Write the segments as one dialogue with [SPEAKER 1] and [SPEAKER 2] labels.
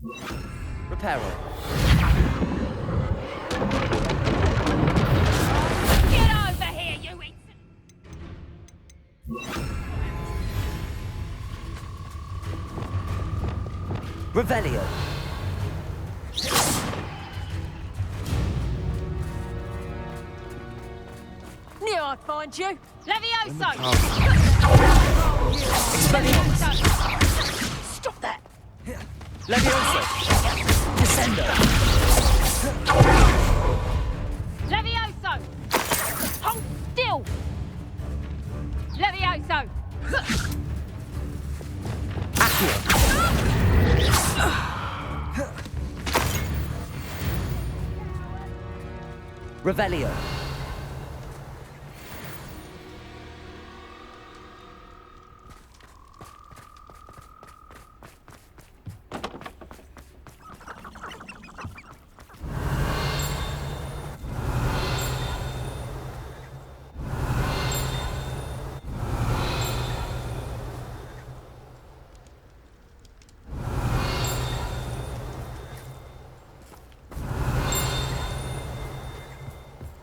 [SPEAKER 1] Reparo.
[SPEAKER 2] Get over here, you idiot!
[SPEAKER 1] Revelio.
[SPEAKER 2] Knew I'd find you. Levioso!
[SPEAKER 1] Expelliarmus.
[SPEAKER 2] Stop that!
[SPEAKER 1] Levioso. Descendo.
[SPEAKER 2] Levioso! Hold still! Levioso!
[SPEAKER 1] Accio. Revelio.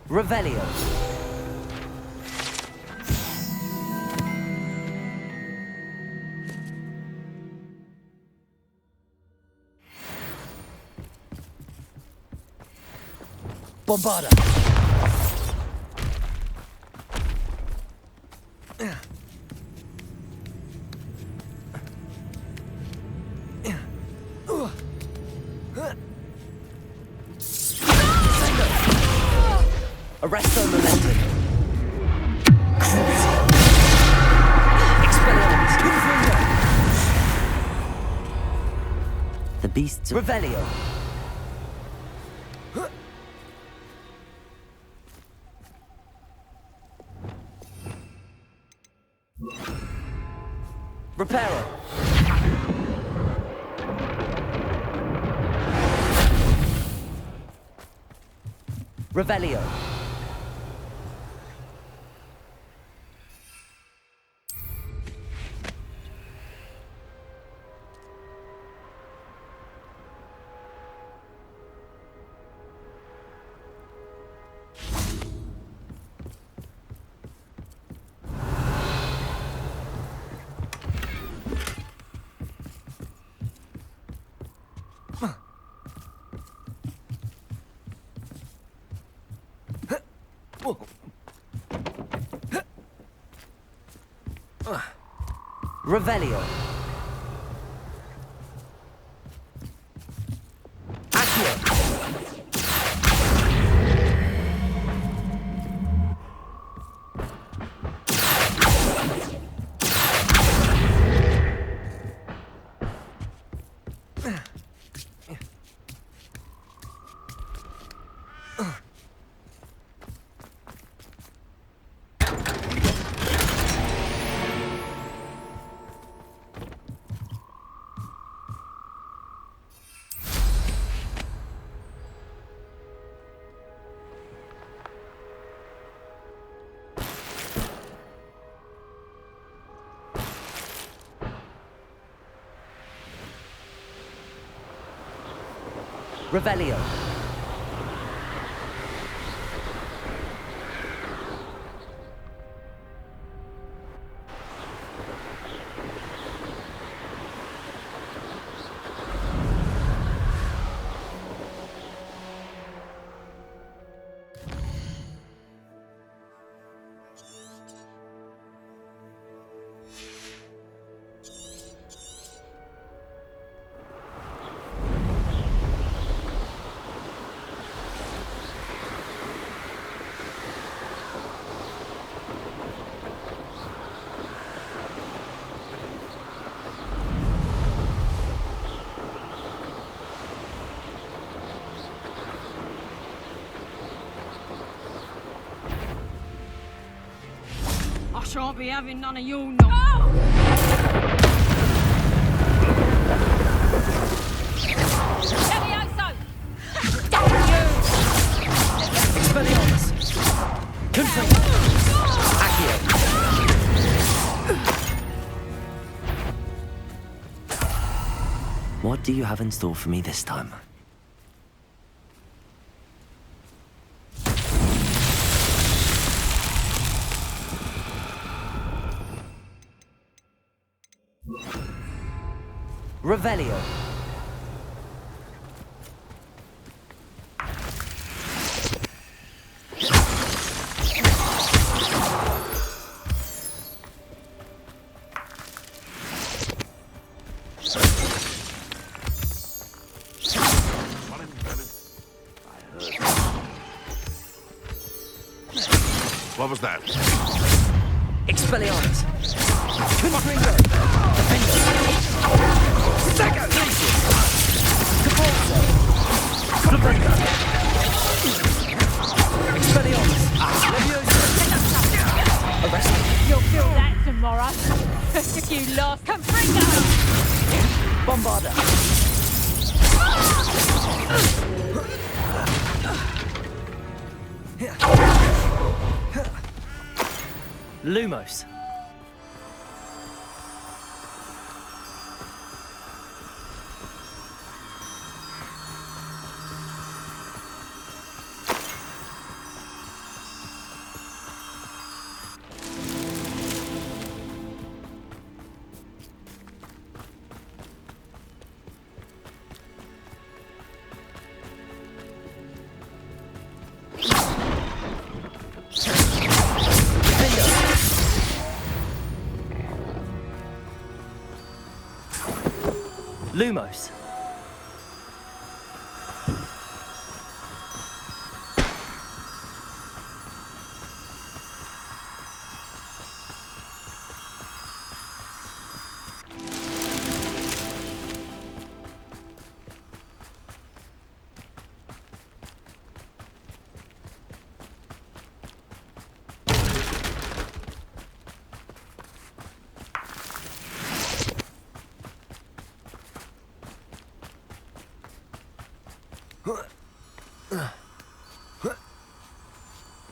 [SPEAKER 1] Revelio. Bombarda. Arresto momentum. Expelliarmus. The beasts. Revelio. Reparo. Revelio. Revelio. Accio. Revelio.
[SPEAKER 2] I shan't be having none of your no. Levioso! Damn you!
[SPEAKER 1] Expelliarmus. Confirm. Accio. What
[SPEAKER 3] What do you have in store for me this time?
[SPEAKER 1] Revelio.
[SPEAKER 4] What was that?
[SPEAKER 1] Expelliarmus. Confringo. Defendo. Stagger. Cabalzo. Flamenco. Expelliarmus. Leviosa. Arrest.
[SPEAKER 2] You'll feel that tomorrow. If you lost, Confringo!
[SPEAKER 1] Bombarda. Lumos. Lumos.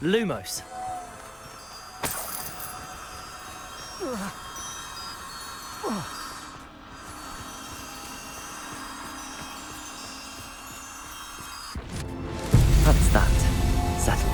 [SPEAKER 1] Lumos.
[SPEAKER 3] What's that? Settle.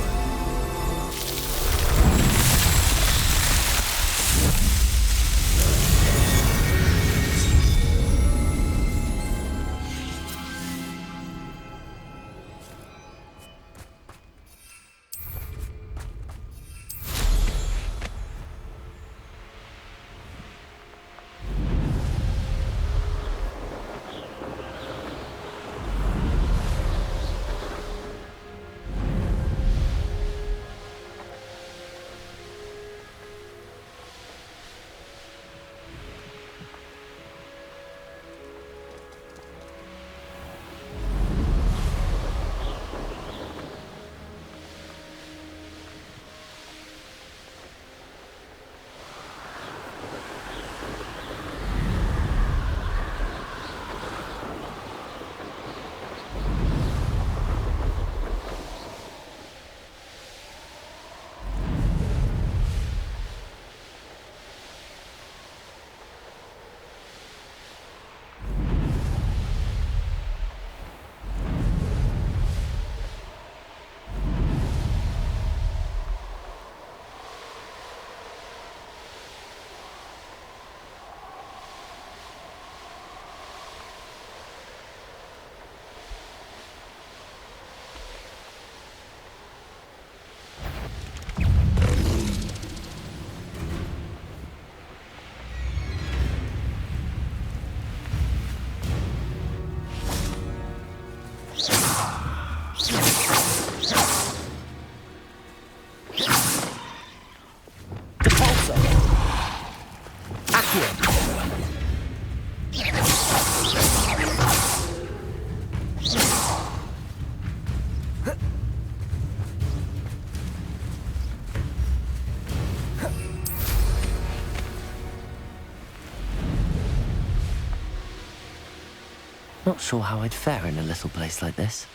[SPEAKER 3] Not sure how I'd fare in a little place like this.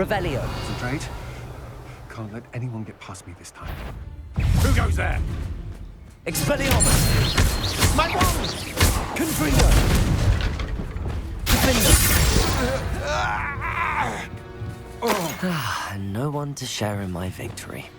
[SPEAKER 1] Revelio.
[SPEAKER 4] Concentrate. Can't let anyone get past me this time. Who goes there?
[SPEAKER 1] Expelliarmus.
[SPEAKER 4] My wand!
[SPEAKER 1] Confringo. Defender.
[SPEAKER 3] And no one to share in my victory.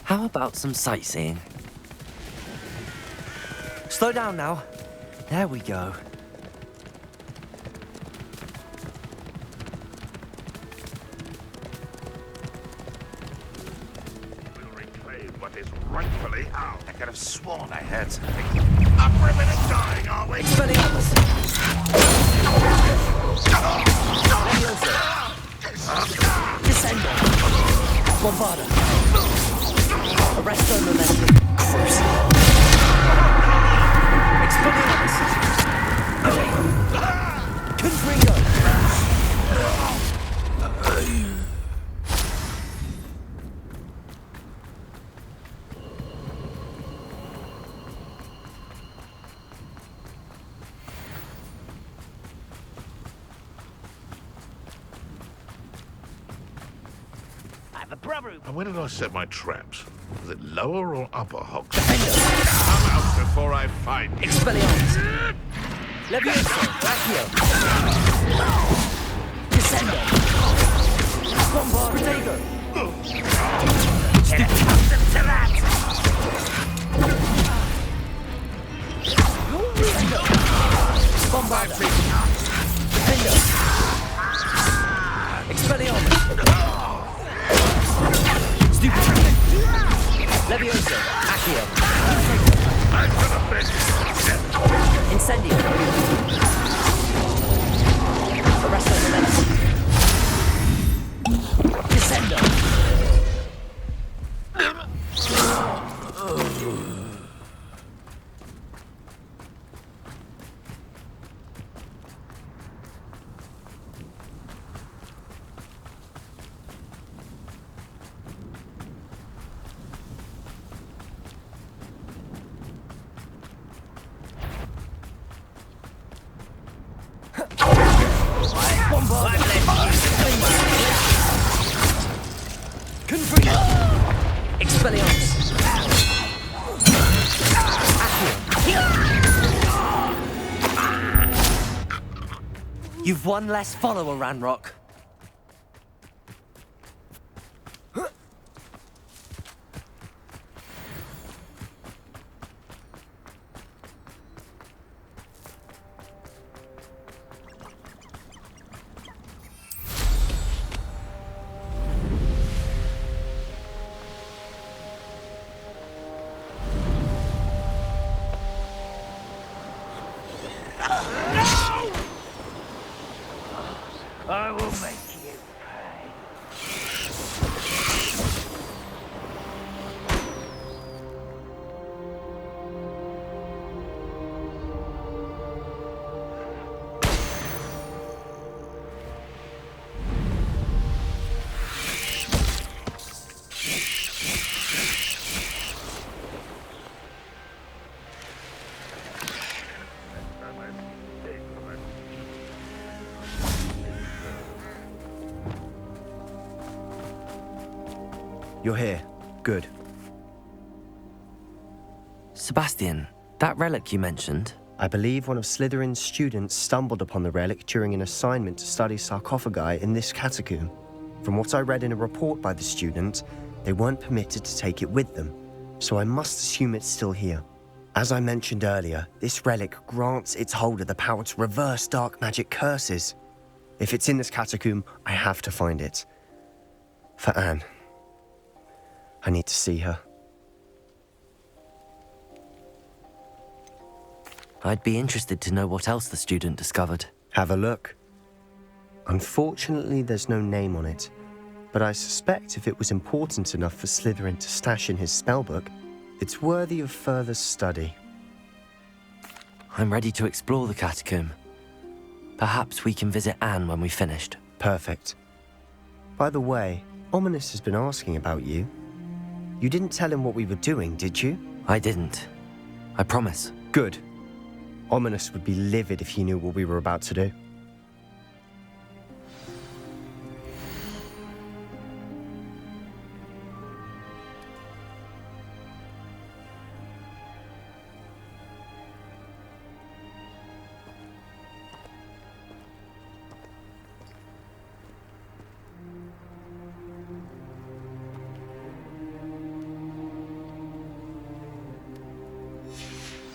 [SPEAKER 3] How about some sightseeing? Slow down now. There we go.
[SPEAKER 5] We'll reclaim what is rightfully ours. I could have sworn I heard something. Up for a minute dying, are we?
[SPEAKER 1] Expelliarmus. Descendo. Bombarda. Arresto momentum. Expelliarmus. Confringo.
[SPEAKER 5] And where did I set my traps? Was it lower or upper Hogsmeade? Come out before I find you.
[SPEAKER 1] Expelliarmus. Levioso. Accio. Descendo. Bombard. Protego.
[SPEAKER 5] Get accustomed to that!
[SPEAKER 1] Bombard. Defender. Expelliarmus. Stupid. Levioso. Accio.
[SPEAKER 5] I'm gonna finish.
[SPEAKER 1] Incendio. Arresto momentum. Descendo. Confringo. Expelliarmus. You've one less follower, Ranrock.
[SPEAKER 5] No! I will make you pay.
[SPEAKER 6] You're here. Good.
[SPEAKER 3] Sebastian, that relic you mentioned,
[SPEAKER 6] I believe one of Slytherin's students stumbled upon the relic during an assignment to study sarcophagi in this catacomb. From what I read in a report by the student, they weren't permitted to take it with them, so I must assume it's still here. As I mentioned earlier, this relic grants its holder the power to reverse dark magic curses. If it's in this catacomb, I have to find it. For Anne. I need to see her.
[SPEAKER 3] I'd be interested to know what else the student discovered.
[SPEAKER 6] Have a look. Unfortunately, there's no name on it, but I suspect if it was important enough for Slytherin to stash in his spellbook, it's worthy of further study.
[SPEAKER 3] I'm ready to explore the catacomb. Perhaps we can visit Anne when we've finished.
[SPEAKER 6] Perfect. By the way, Ominous has been asking about you. You didn't tell him what we were doing, did you?
[SPEAKER 3] I didn't. I promise.
[SPEAKER 6] Good. Ominous would be livid if he knew what we were about to do.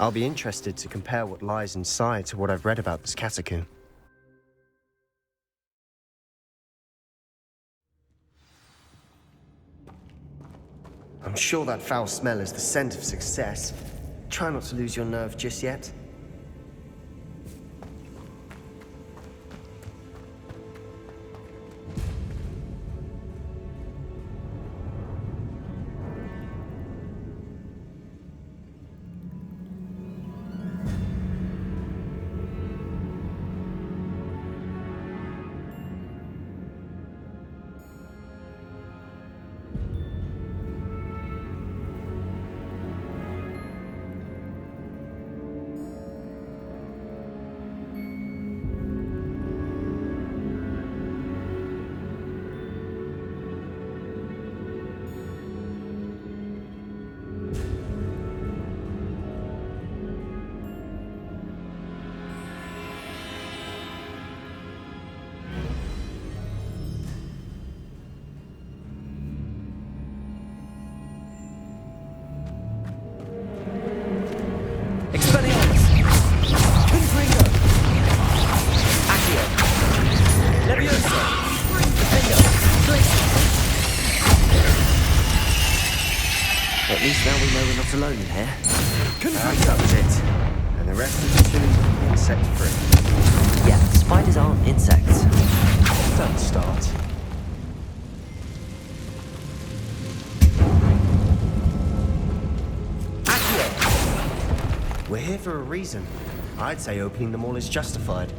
[SPEAKER 6] I'll be interested to compare what lies inside to what I've read about this catacomb. I'm sure that foul smell is the scent of success. Try not to lose your nerve just yet.
[SPEAKER 3] At least now we know we're not alone in here.
[SPEAKER 6] That was it. And the rest of the tomb, insect-free.
[SPEAKER 3] Yeah, spiders aren't insects.
[SPEAKER 6] Don't start. We're here for a reason. I'd say opening them all is justified.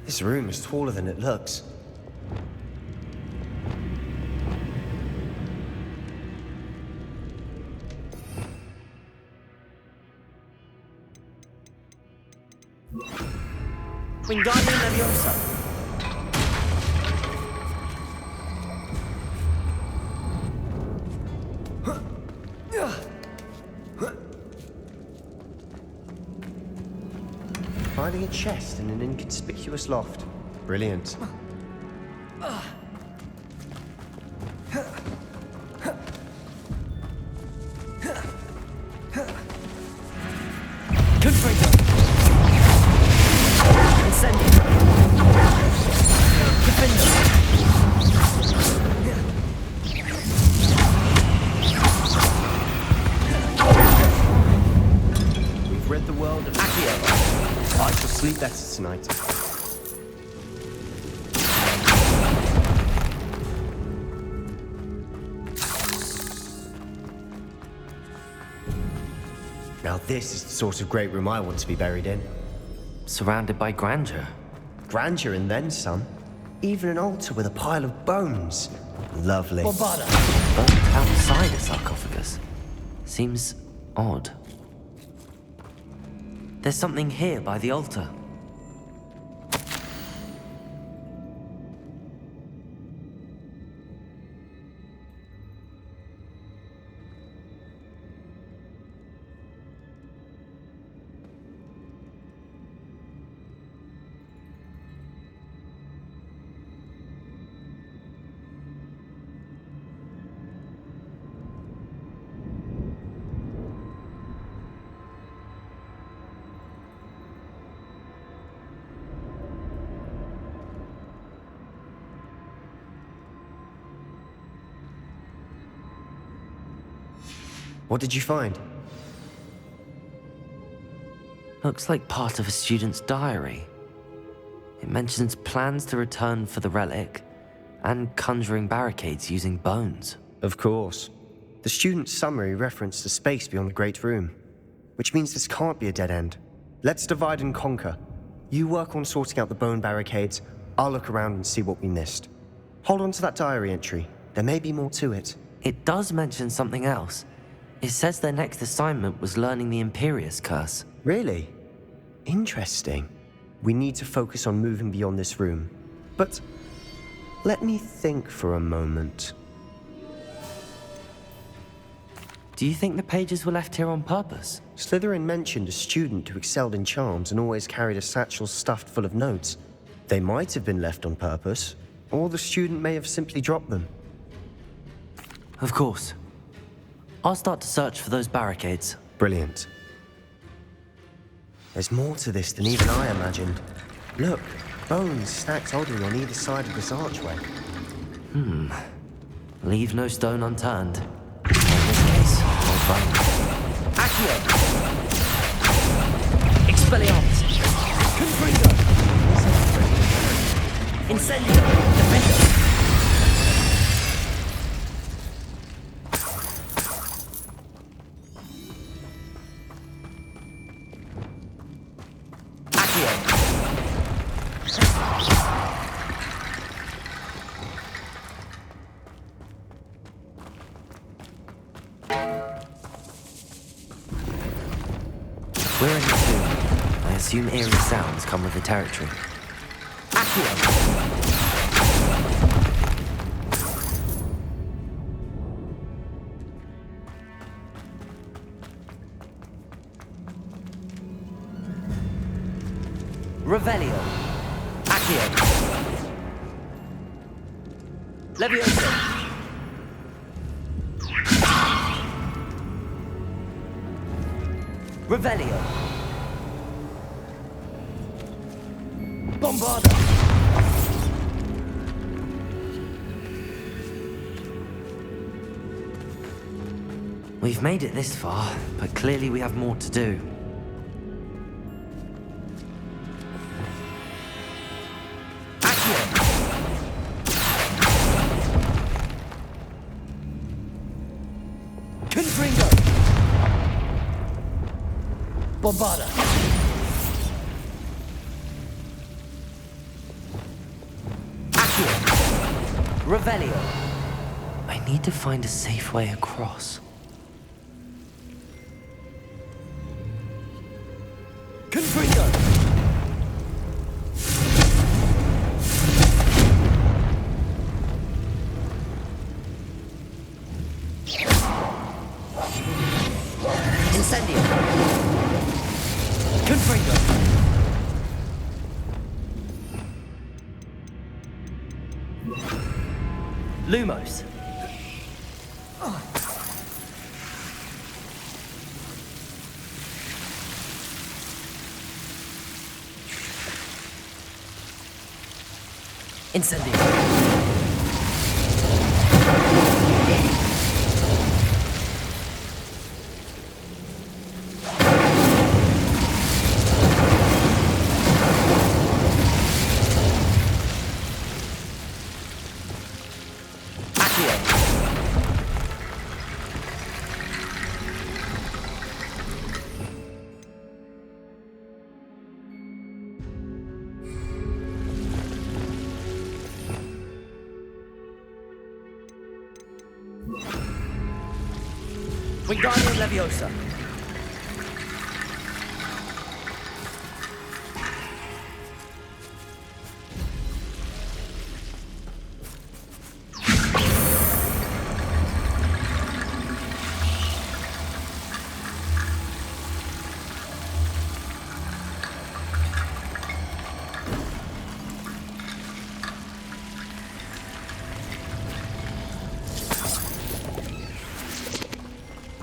[SPEAKER 6] This room is taller than it looks.
[SPEAKER 1] Wingardium Leviosa.
[SPEAKER 6] Finding a chest in an inconspicuous loft. Brilliant.
[SPEAKER 1] Confringo. Incendio. Defender.
[SPEAKER 6] Sleep better tonight. Now this is the sort of great room I want to be buried in.
[SPEAKER 3] Surrounded by grandeur.
[SPEAKER 6] Grandeur and then some. Even an altar with a pile of bones. Lovely.
[SPEAKER 3] Burnt outside a sarcophagus. Seems odd. There's something here by the altar.
[SPEAKER 6] What did you find?
[SPEAKER 3] Looks like part of a student's diary. It mentions plans to return for the relic and conjuring barricades using bones.
[SPEAKER 6] Of course. The student's summary referenced a space beyond the Great Room, which means this can't be a dead end. Let's divide and conquer. You work on sorting out the bone barricades, I'll look around and see what we missed. Hold on to that diary entry. There may be more to it.
[SPEAKER 3] It does mention something else. It says their next assignment was learning the Imperius Curse.
[SPEAKER 6] Really? Interesting. We need to focus on moving beyond this room. But let me think for a moment.
[SPEAKER 3] Do you think the pages were left here on purpose?
[SPEAKER 6] Slytherin mentioned a student who excelled in charms and always carried a satchel stuffed full of notes. They might have been left on purpose, or the student may have simply dropped them.
[SPEAKER 3] Of course. I'll start to search for those barricades.
[SPEAKER 6] Brilliant. There's more to this than even I imagined. Look, bones stacked oddly on either side of this archway.
[SPEAKER 3] Leave no stone unturned. In this case, no bone.
[SPEAKER 1] Accio! Expelliarmus! Confringo! Incendio! Defender!
[SPEAKER 3] We're in the tomb. I assume eerie sounds come with the territory.
[SPEAKER 1] Accio! Revelio. Accio. Levioso. Revelio. Bombarda.
[SPEAKER 3] We've made it this far, but clearly we have more to do.
[SPEAKER 1] Confringo. Bombarda. Accio. Revelio.
[SPEAKER 3] I need to find a safe way across.
[SPEAKER 1] Confringo. Incendio. Confringo. Lumos. Incendio. Wingardium Leviosa.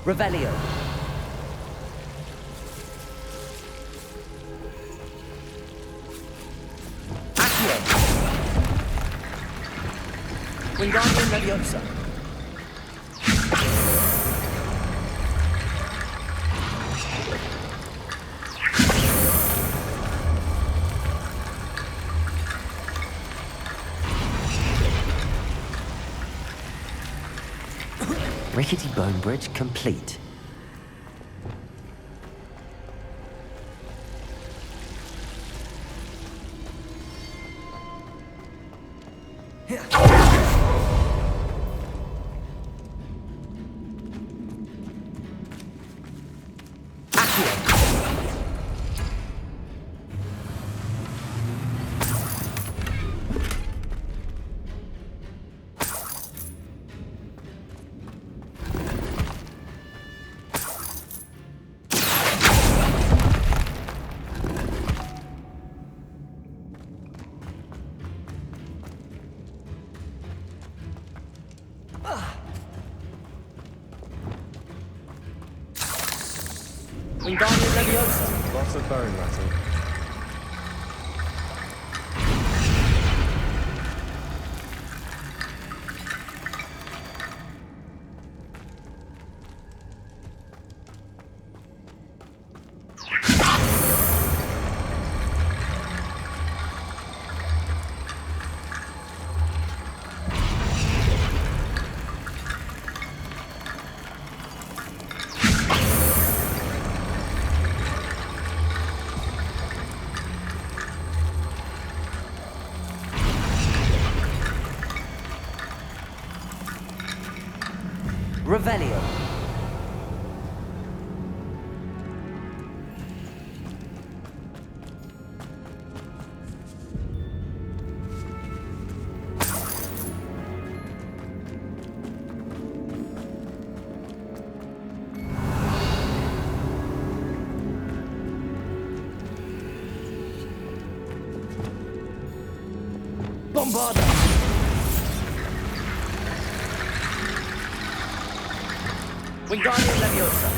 [SPEAKER 1] Revelio. Accio. Wingardium Leviosa.
[SPEAKER 3] Rickety bone bridge complete. Wingardium Leviosa.
[SPEAKER 4] Lots of bone rattle.
[SPEAKER 1] Revelio. Bombarda. Wingardium Leviosa.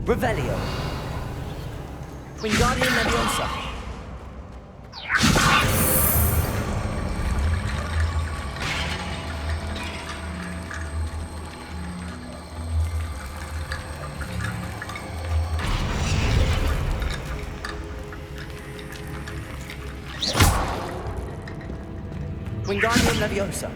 [SPEAKER 1] Revelio. Wingardium Leviosa. Wingardium Leviosa.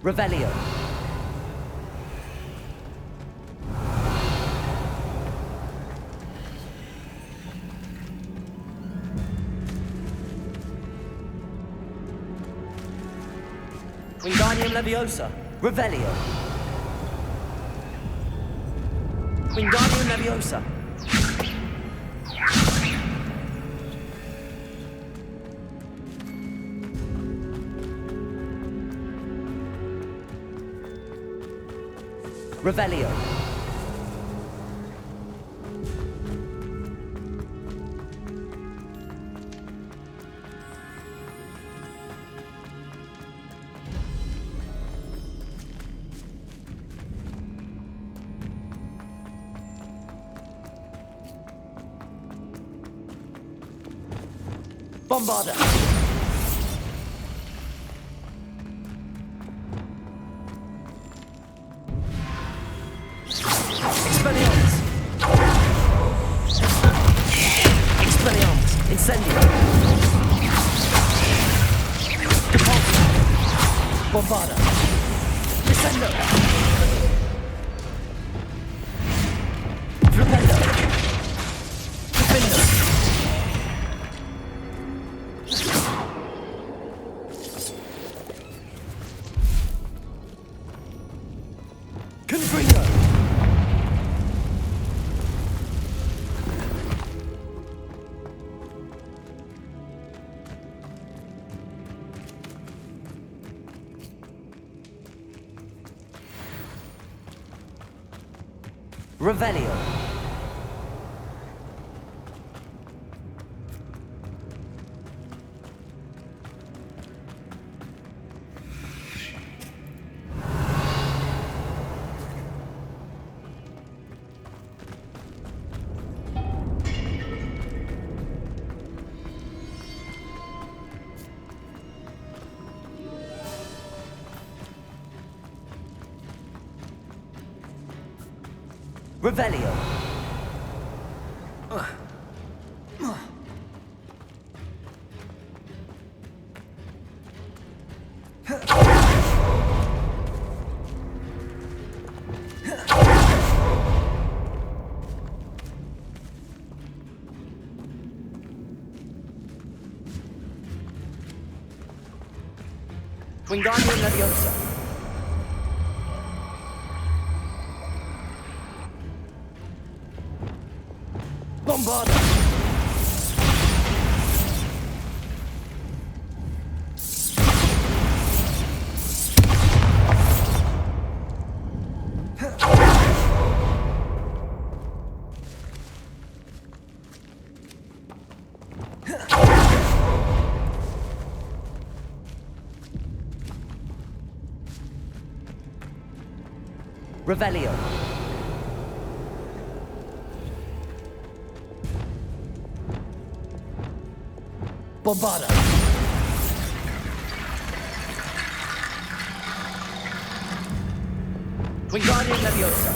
[SPEAKER 1] Revelio. Wingardium Leviosa. Revelio. Wingardium Leviosa. Revelio. Bombarda. Incendio. Depulso. Bombarda. Descendo. Flipendo. Defendo. Confringo. Revelio. Revelio. Wingardium Leviosa. Bombarda. Revelio. Bombarda. Wingardium Leviosa.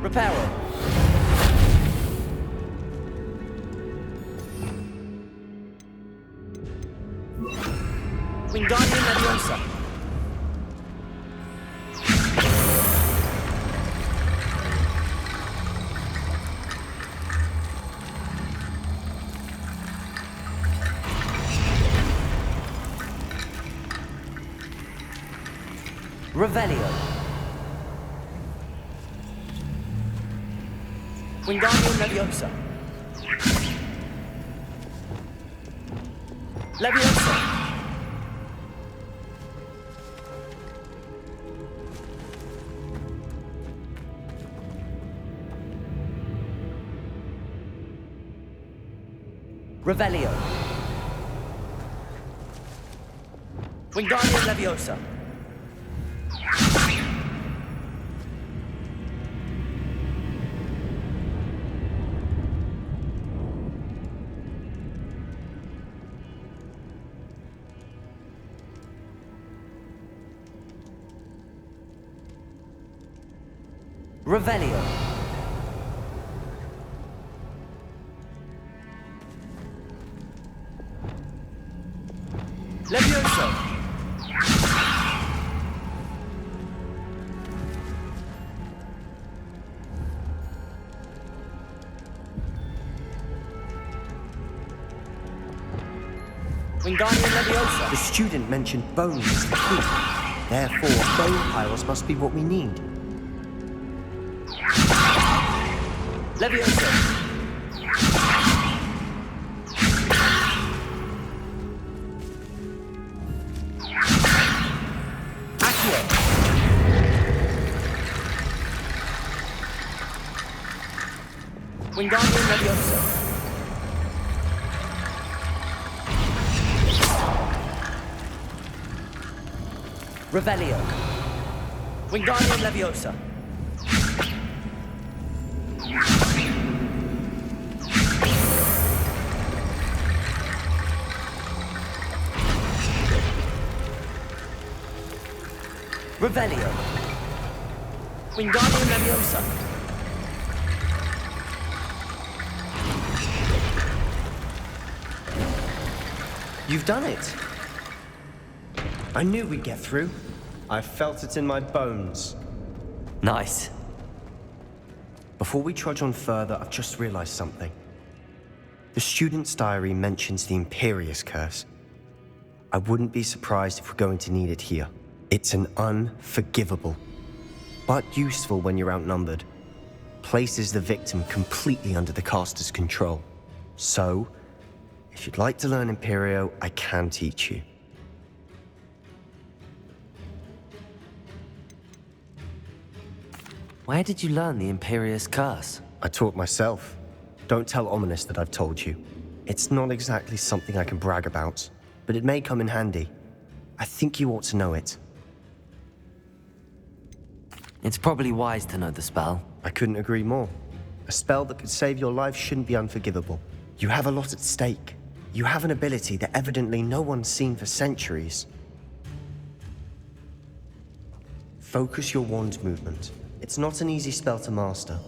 [SPEAKER 1] Reparo. Wingardium Leviosa. Revelio. Wingardium Leviosa. Leviosa. Revelio. Wingardium Leviosa. Revelio. Leviosa. Wingardium Leviosa.
[SPEAKER 6] The student mentioned bones as the key. Therefore, bone piles must be what we need.
[SPEAKER 1] Leviosa. Accio. Wingardium Leviosa. Revelio. Wingardium Leviosa. Revelio. Wingardium Leviosa.
[SPEAKER 6] You've done it. I knew we'd get through. I felt it in my bones.
[SPEAKER 3] Nice.
[SPEAKER 6] Before we trudge on further, I've just realized something. The student's diary mentions the Imperius Curse. I wouldn't be surprised if we're going to need it here. It's an unforgivable, but useful when you're outnumbered. Places the victim completely under the caster's control. So, if you'd like to learn Imperio, I can teach you.
[SPEAKER 3] Where did you learn the Imperius Curse?
[SPEAKER 6] I taught myself. Don't tell Ominous that I've told you. It's not exactly something I can brag about, but it may come in handy. I think you ought to know it.
[SPEAKER 3] It's probably wise to know the spell.
[SPEAKER 6] I couldn't agree more. A spell that could save your life shouldn't be unforgivable. You have a lot at stake. You have an ability that evidently no one's seen for centuries. Focus your wand movement. It's not an easy spell to master.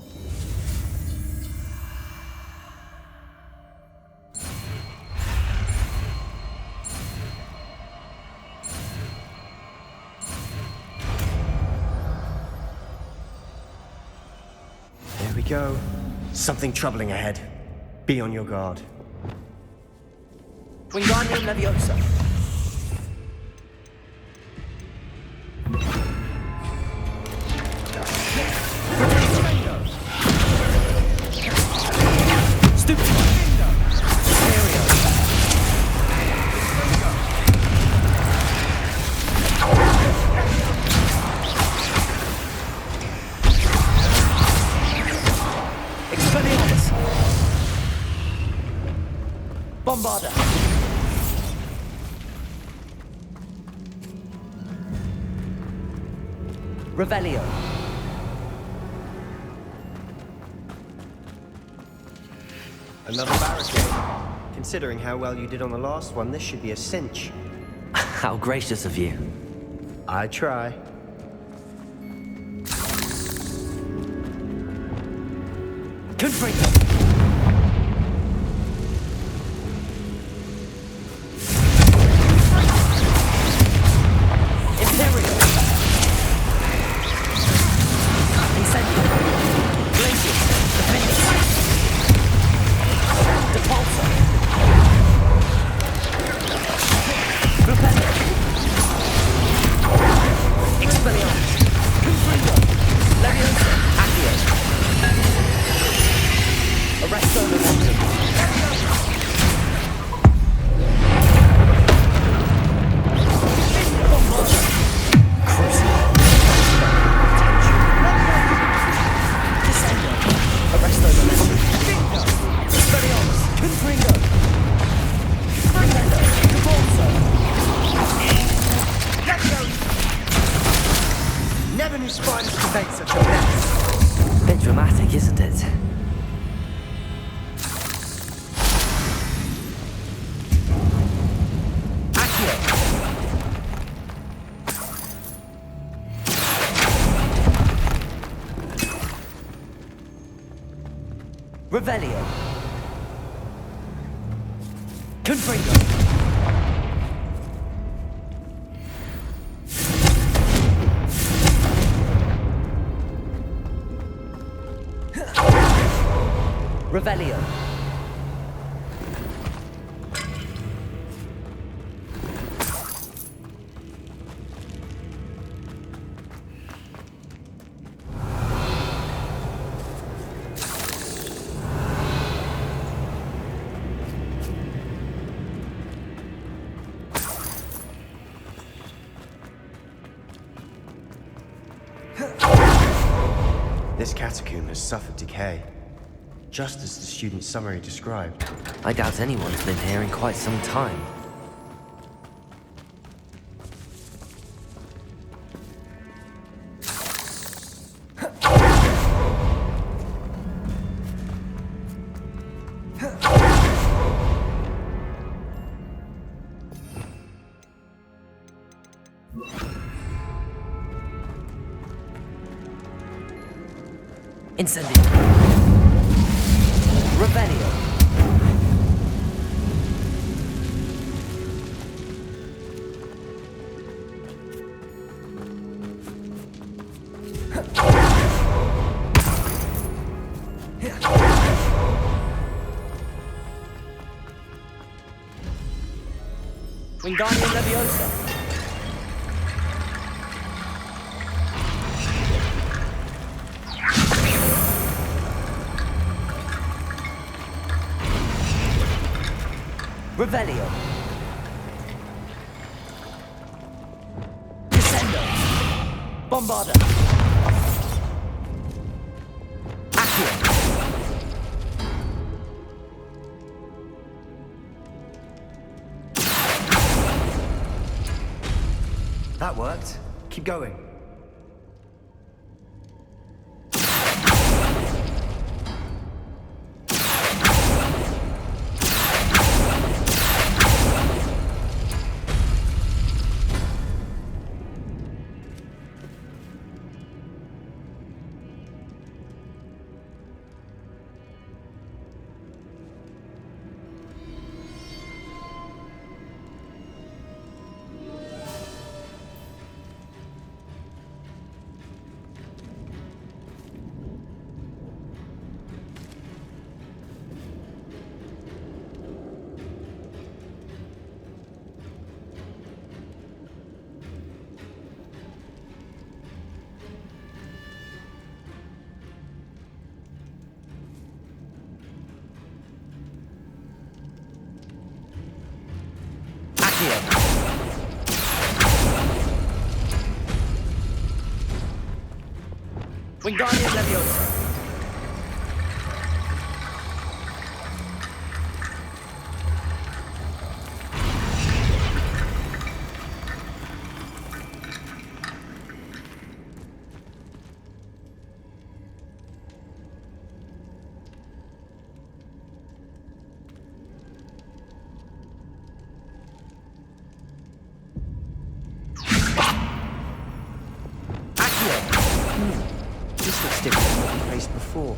[SPEAKER 6] There we go. Something troubling ahead. Be on your guard.
[SPEAKER 1] Wingardium Leviosa. Bombarda. Revelio.
[SPEAKER 6] Another barricade. Considering how well you did on the last one, this should be a cinch.
[SPEAKER 3] How gracious of you.
[SPEAKER 6] I try.
[SPEAKER 1] Confringo.
[SPEAKER 6] Never knew spiders could make such a mess.
[SPEAKER 3] Bit dramatic, isn't it?
[SPEAKER 1] Revelio. Confringo. Revelio.
[SPEAKER 6] This catacomb has suffered decay, just as the student's summary described.
[SPEAKER 3] I doubt anyone's been here in quite some time.
[SPEAKER 1] Incendio. Revelio. Wingardium Leviosa. Revelio. Descendo. Bombarda. Accio.
[SPEAKER 6] That worked. Keep going. Wingardium Leviosa. This looks different from what we faced before.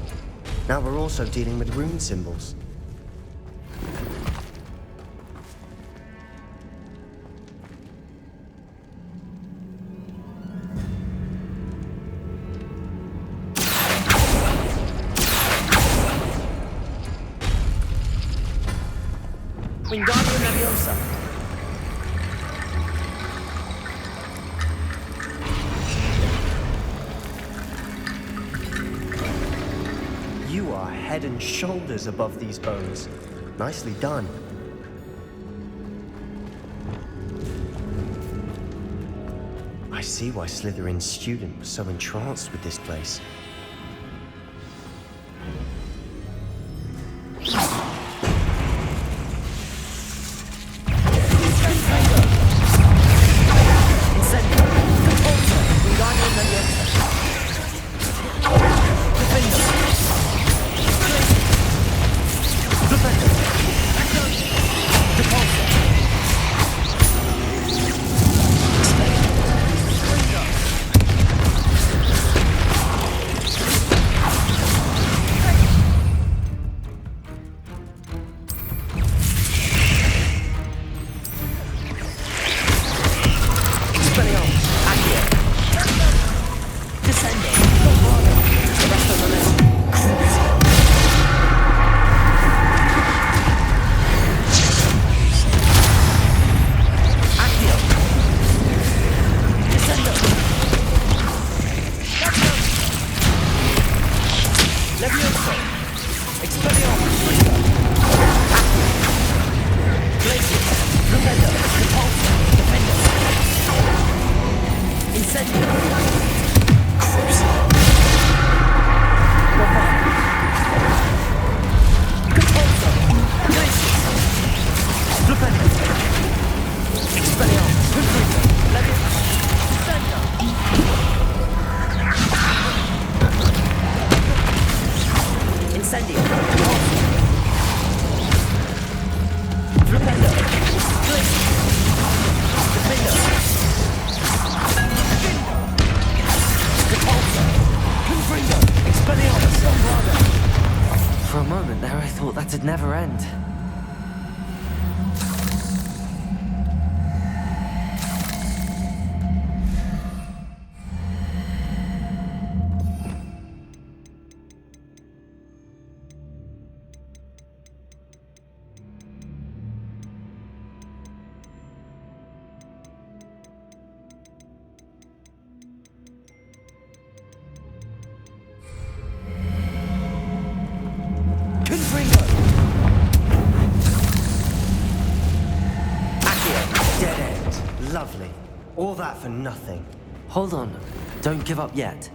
[SPEAKER 6] Now we're also dealing with rune symbols.
[SPEAKER 1] Wingardium Leviosa.
[SPEAKER 6] You are head and shoulders above these bones. Nicely done. I see why Slytherin's student was so entranced with this place.
[SPEAKER 3] friend.
[SPEAKER 6] Dead end. Lovely. All that for nothing.
[SPEAKER 3] Hold on. Don't give up yet.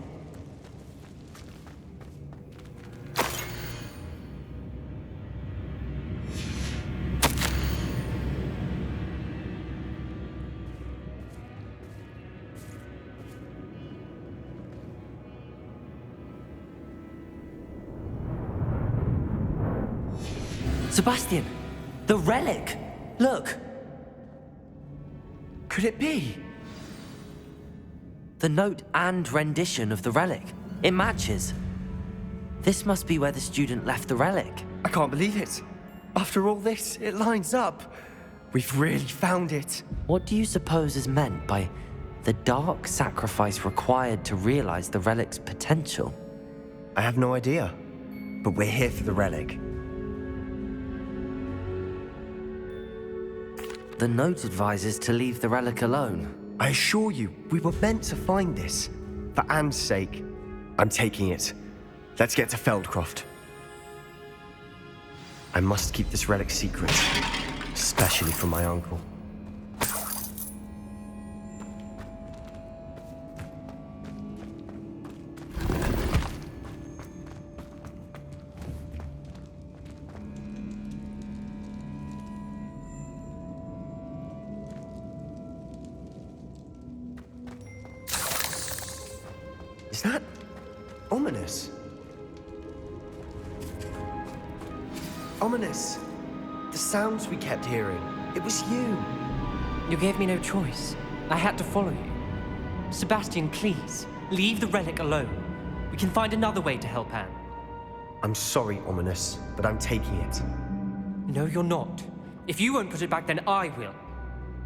[SPEAKER 3] Sebastian! The relic! Look!
[SPEAKER 6] Could it be?
[SPEAKER 3] The note and rendition of the relic. It matches. This must be where the student left the relic.
[SPEAKER 6] I can't believe it. After all this, it lines up. We've really found it.
[SPEAKER 3] What do you suppose is meant by the dark sacrifice required to realize the relic's potential?
[SPEAKER 6] I have no idea. But we're here for the relic.
[SPEAKER 3] The note advises to leave the relic alone.
[SPEAKER 6] I assure you, we were meant to find this. For Anne's sake, I'm taking it. Let's get to Feldcroft. I must keep this relic secret, especially from my uncle. Is that ominous? Ominous. The sounds we kept hearing. It was you.
[SPEAKER 7] You gave me no choice. I had to follow you. Sebastian, please, leave the relic alone. We can find another way to help Anne.
[SPEAKER 6] I'm sorry, Ominous, but I'm taking it.
[SPEAKER 7] No, you're not. If you won't put it back, then I will.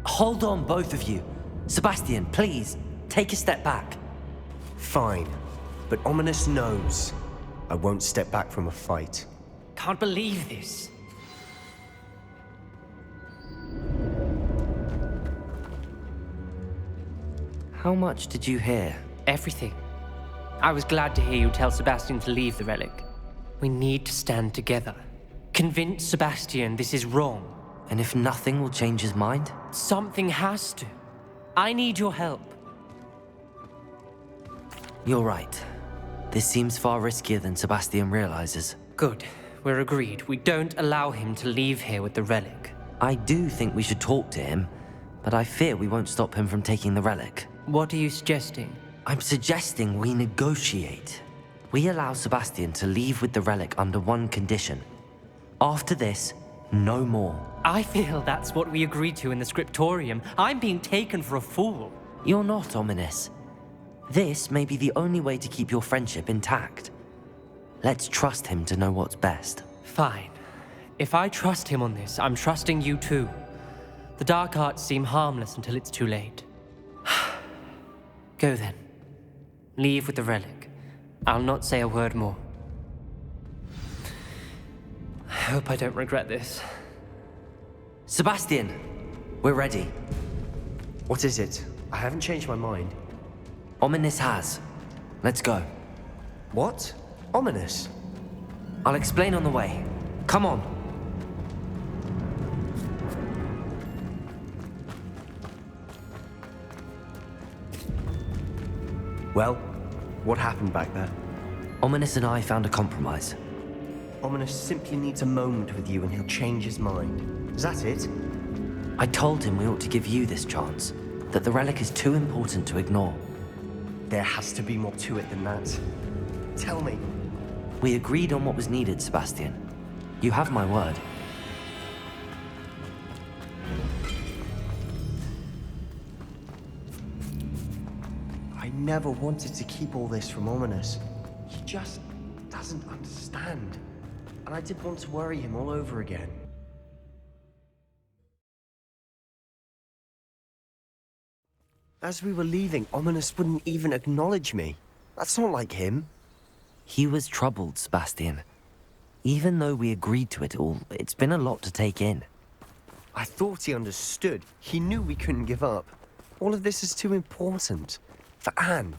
[SPEAKER 3] Hold on, both of you. Sebastian, please, take a step back.
[SPEAKER 6] Fine, but Ominous knows I won't step back from a fight.
[SPEAKER 7] Can't believe this.
[SPEAKER 3] How much did you hear?
[SPEAKER 7] Everything. I was glad to hear you tell Sebastian to leave the relic. We need to stand together. Convince Sebastian this is wrong.
[SPEAKER 3] And if nothing will change his mind?
[SPEAKER 7] Something has to. I need your help.
[SPEAKER 3] You're right. This seems far riskier than Sebastian realizes.
[SPEAKER 7] Good. We're agreed. We don't allow him to leave here with the relic.
[SPEAKER 3] I do think we should talk to him, but I fear we won't stop him from taking the relic.
[SPEAKER 7] What are you suggesting?
[SPEAKER 3] I'm suggesting we negotiate. We allow Sebastian to leave with the relic under one condition. After this, no more.
[SPEAKER 7] I feel that's what we agreed to in the scriptorium. I'm being taken for a fool.
[SPEAKER 3] You're not, Ominous. This may be the only way to keep your friendship intact. Let's trust him to know what's best.
[SPEAKER 7] Fine. If I trust him on this, I'm trusting you too. The dark arts seem harmless until it's too late. Go then. Leave with the relic. I'll not say a word more. I hope I don't regret this.
[SPEAKER 3] Sebastian, we're ready.
[SPEAKER 6] What is it? I haven't changed my mind.
[SPEAKER 3] Ominous has. Let's go.
[SPEAKER 6] What? Ominous?
[SPEAKER 3] I'll explain on the way. Come on.
[SPEAKER 6] Well, what happened back there?
[SPEAKER 3] Ominous and I found a compromise.
[SPEAKER 6] Ominous simply needs a moment with you and he'll change his mind. Is that it?
[SPEAKER 3] I told him we ought to give you this chance, that the relic is too important to ignore.
[SPEAKER 6] There has to be more to it than that. Tell me.
[SPEAKER 3] We agreed on what was needed, Sebastian. You have my word.
[SPEAKER 6] I never wanted to keep all this from Ominous. He just doesn't understand. and I didn't want to worry him all over again. As we were leaving, Ominous wouldn't even acknowledge me. That's not like him.
[SPEAKER 3] He was troubled, Sebastian. Even though we agreed to it all, it's been a lot to take in.
[SPEAKER 6] I thought he understood. He knew we couldn't give up. All of this is too important. For Anne.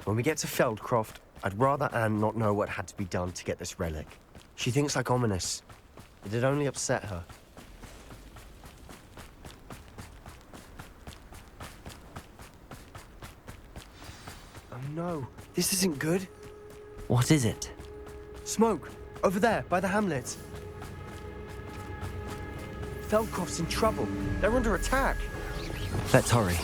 [SPEAKER 6] When we get to Feldcroft, I'd rather Anne not know what had to be done to get this relic. She thinks like Ominous. It'd only upset her. Oh no, this isn't good.
[SPEAKER 3] What is it?
[SPEAKER 6] Smoke! Over there, by the hamlet. Feldcroft's in trouble. They're under attack.
[SPEAKER 3] Let's hurry.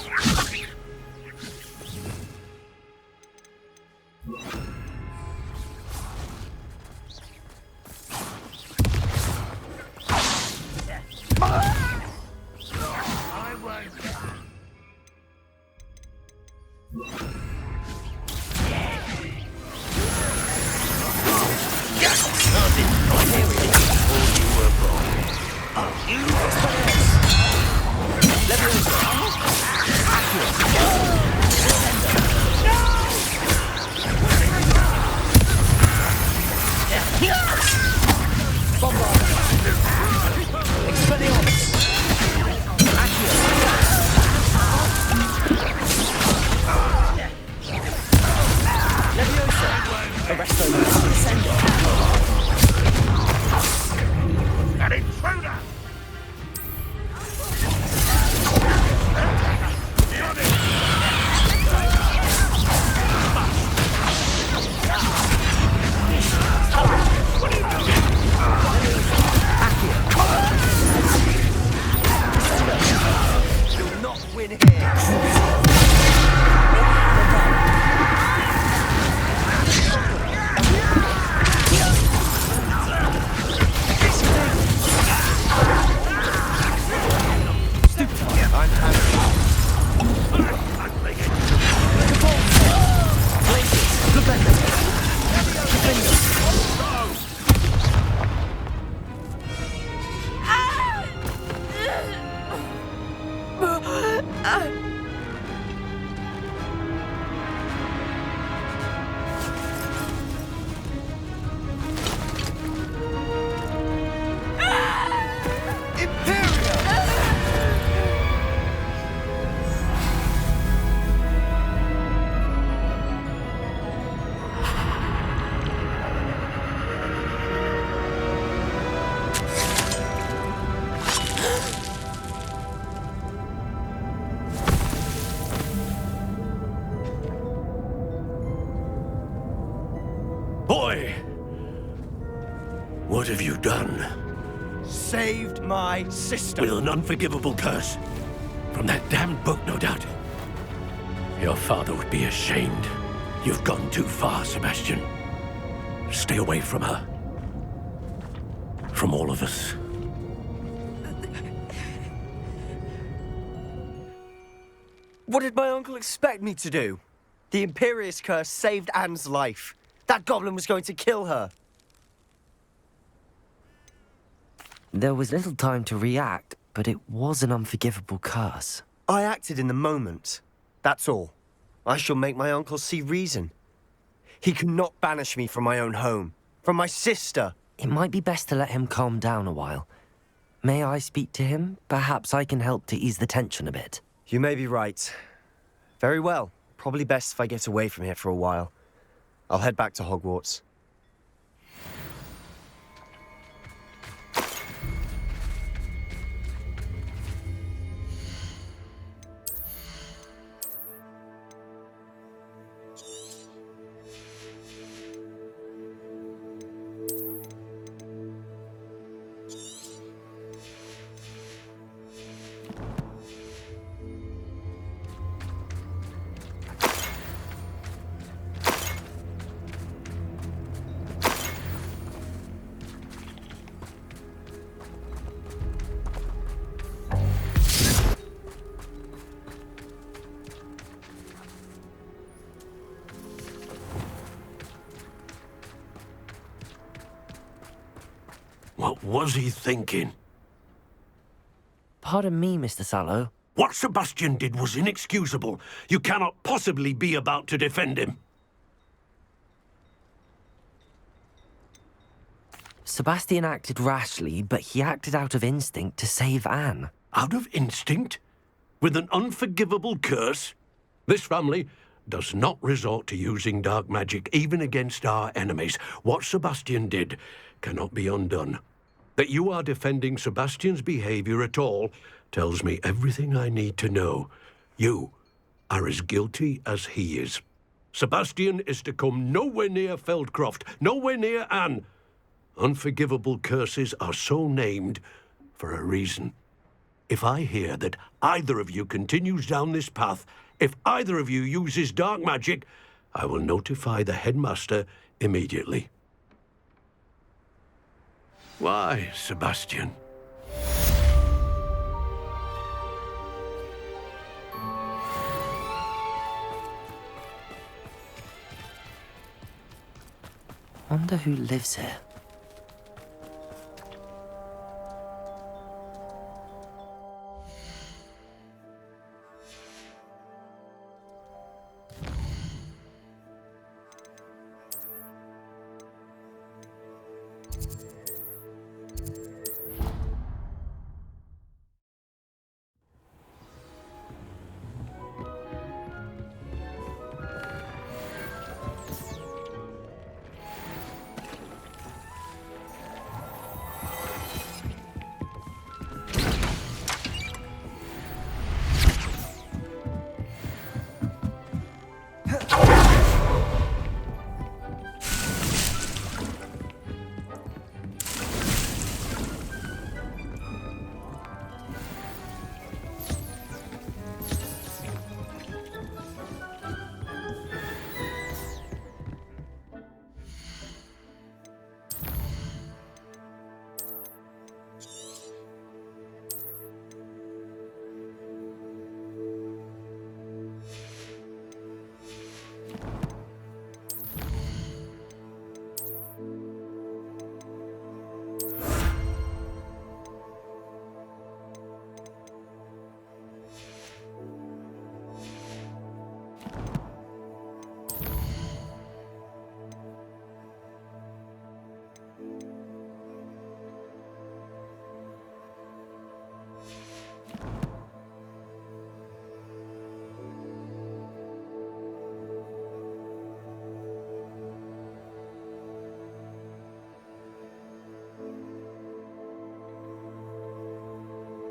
[SPEAKER 5] An intruder!
[SPEAKER 6] You'll not win here. I'm happy.
[SPEAKER 8] Boy! What have you done?
[SPEAKER 6] Saved my sister.
[SPEAKER 8] With an unforgivable curse. From that damned book, no doubt. Your father would be ashamed. You've gone too far, Sebastian. Stay away from her. From all of us.
[SPEAKER 6] What did my uncle expect me to do? The Imperious curse saved Anne's life. That goblin was going to kill her.
[SPEAKER 3] There was little time to react, but it was an unforgivable curse.
[SPEAKER 6] I acted in the moment. That's all. I shall make my uncle see reason. He cannot banish me from my own home, from my sister.
[SPEAKER 3] It might be best to let him calm down a while. May I speak to him? Perhaps I can help to ease the tension a bit.
[SPEAKER 6] You may be right. Very well. Probably best if I get away from here for a while. I'll head back to Hogwarts.
[SPEAKER 8] was he thinking?
[SPEAKER 3] Pardon me, Mr. Sallow.
[SPEAKER 8] What Sebastian did was inexcusable. You cannot possibly be about to defend him.
[SPEAKER 3] Sebastian acted rashly, but he acted out of instinct to save Anne.
[SPEAKER 8] Out of instinct? With an unforgivable curse? This family does not resort to using dark magic even against our enemies. What Sebastian did cannot be undone. That you are defending Sebastian's behavior at all tells me everything I need to know. You are as guilty as he is. Sebastian is to come nowhere near Feldcroft, nowhere near Anne. Unforgivable curses are so named for a reason. If I hear that either of you continues down this path, if either of you uses dark magic, I will notify the headmaster immediately. Why, Sebastian?
[SPEAKER 3] Wonder who lives here.